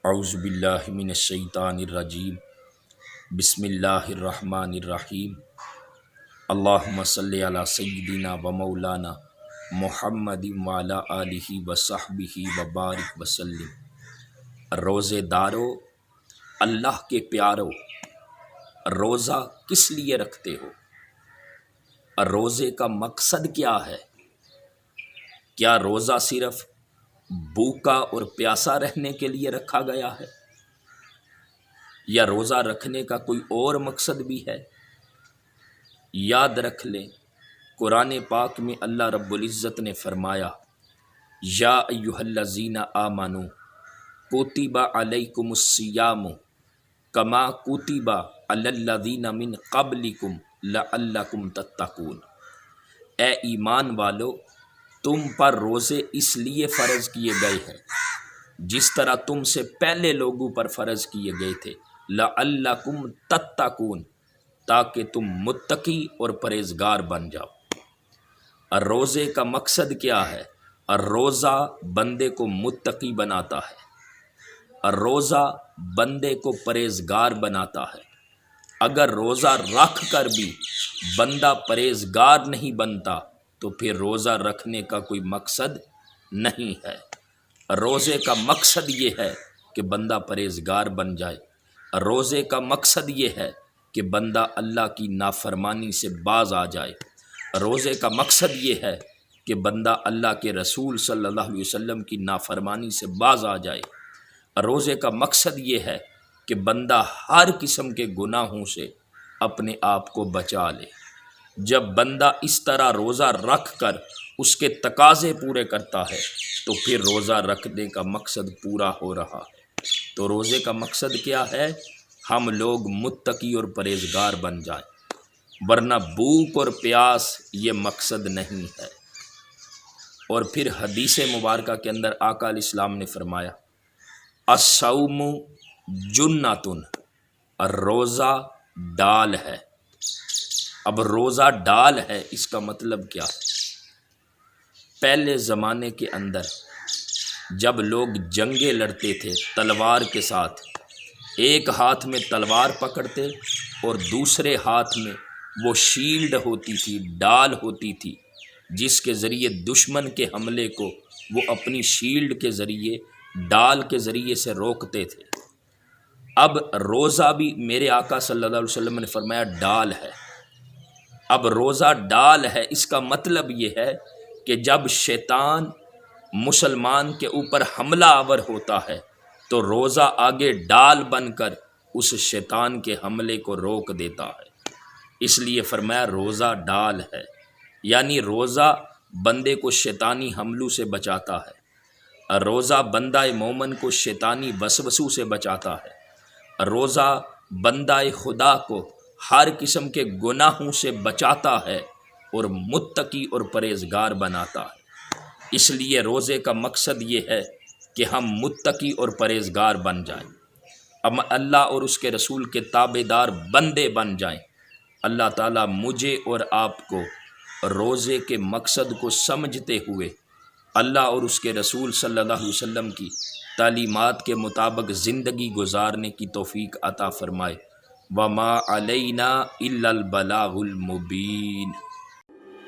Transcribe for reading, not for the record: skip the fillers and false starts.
اعوذ باللہ من الشیطان الرجیم بسم اللہ الرحمن الرحیم اللہم صلی علی سیدنا و مولانا محمد وعلی آلہ وصحبہ وبارک وسلم۔ روزے دارو، اللہ کے پیارو، روزہ کس لیے رکھتے ہو؟ روزے کا مقصد کیا ہے؟ کیا روزہ صرف بھوکا اور پیاسا رہنے کے لیے رکھا گیا ہے، یا روزہ رکھنے کا کوئی اور مقصد بھی ہے؟ یاد رکھ لیں، قرآن پاک میں اللہ رب العزت نے فرمایا، یا ایھا الذین آمنوا کتب علیکم الصیام کما کتب علی الذین من قبلکم لعلکم تتقون۔ اے ایمان والو، تم پر روزے اس لیے فرض کیے گئے ہیں جس طرح تم سے پہلے لوگوں پر فرض کیے گئے تھے، لعلکم تتقون، تاکہ تم متقی اور پرہیزگار بن جاؤ۔ روزے کا مقصد کیا ہے؟ روزہ بندے کو متقی بناتا ہے، روزہ بندے کو پرہیزگار بناتا ہے۔ اگر روزہ رکھ کر بھی بندہ پرہیزگار نہیں بنتا تو پھر روزہ رکھنے کا کوئی مقصد نہیں ہے۔ روزے کا مقصد یہ ہے کہ بندہ پرہیزگار بن جائے، روزے کا مقصد یہ ہے کہ بندہ اللہ کی نافرمانی سے باز آ جائے، روزے کا مقصد یہ ہے کہ بندہ اللہ کے رسول صلی اللہ علیہ وسلم کی نافرمانی سے باز آ جائے، روزے کا مقصد یہ ہے کہ بندہ ہر قسم کے گناہوں سے اپنے آپ کو بچا لے۔ جب بندہ اس طرح روزہ رکھ کر اس کے تقاضے پورے کرتا ہے تو پھر روزہ رکھنے کا مقصد پورا ہو رہا ہے۔ تو روزے کا مقصد کیا ہے؟ ہم لوگ متقی اور پرہیزگار بن جائیں، ورنہ بھوک اور پیاس یہ مقصد نہیں ہے۔ اور پھر حدیث مبارکہ کے اندر آقا علیہ السلام نے فرمایا، الصوم جنۃ، روزہ ڈال ہے۔ اب روزہ ڈال ہے، اس کا مطلب کیا ہے؟ پہلے زمانے کے اندر جب لوگ جنگیں لڑتے تھے تلوار کے ساتھ، ایک ہاتھ میں تلوار پکڑتے اور دوسرے ہاتھ میں وہ شیلڈ ہوتی تھی، ڈال ہوتی تھی، جس کے ذریعے دشمن کے حملے کو وہ اپنی شیلڈ کے ذریعے، ڈال کے ذریعے سے روکتے تھے۔ اب روزہ بھی میرے آقا صلی اللہ علیہ وسلم نے فرمایا ڈال ہے۔ اب روزہ ڈال ہے، اس کا مطلب یہ ہے کہ جب شیطان مسلمان کے اوپر حملہ آور ہوتا ہے تو روزہ آگے ڈال بن کر اس شیطان کے حملے کو روک دیتا ہے، اس لیے فرمایا روزہ ڈال ہے، یعنی روزہ بندے کو شیطانی حملوں سے بچاتا ہے، روزہ بندہ مومن کو شیطانی وسوسوں سے بچاتا ہے، روزہ بندہ خدا کو ہر قسم کے گناہوں سے بچاتا ہے اور متقی اور پرہیزگار بناتا ہے۔ اس لیے روزے کا مقصد یہ ہے کہ ہم متقی اور پرہیزگار بن جائیں، ہم اللہ اور اس کے رسول کے تابع دار بندے بن جائیں۔ اللہ تعالیٰ مجھے اور آپ کو روزے کے مقصد کو سمجھتے ہوئے اللہ اور اس کے رسول صلی اللہ علیہ وسلم کی تعلیمات کے مطابق زندگی گزارنے کی توفیق عطا فرمائے۔ وما علینا الا البلاغ المبین۔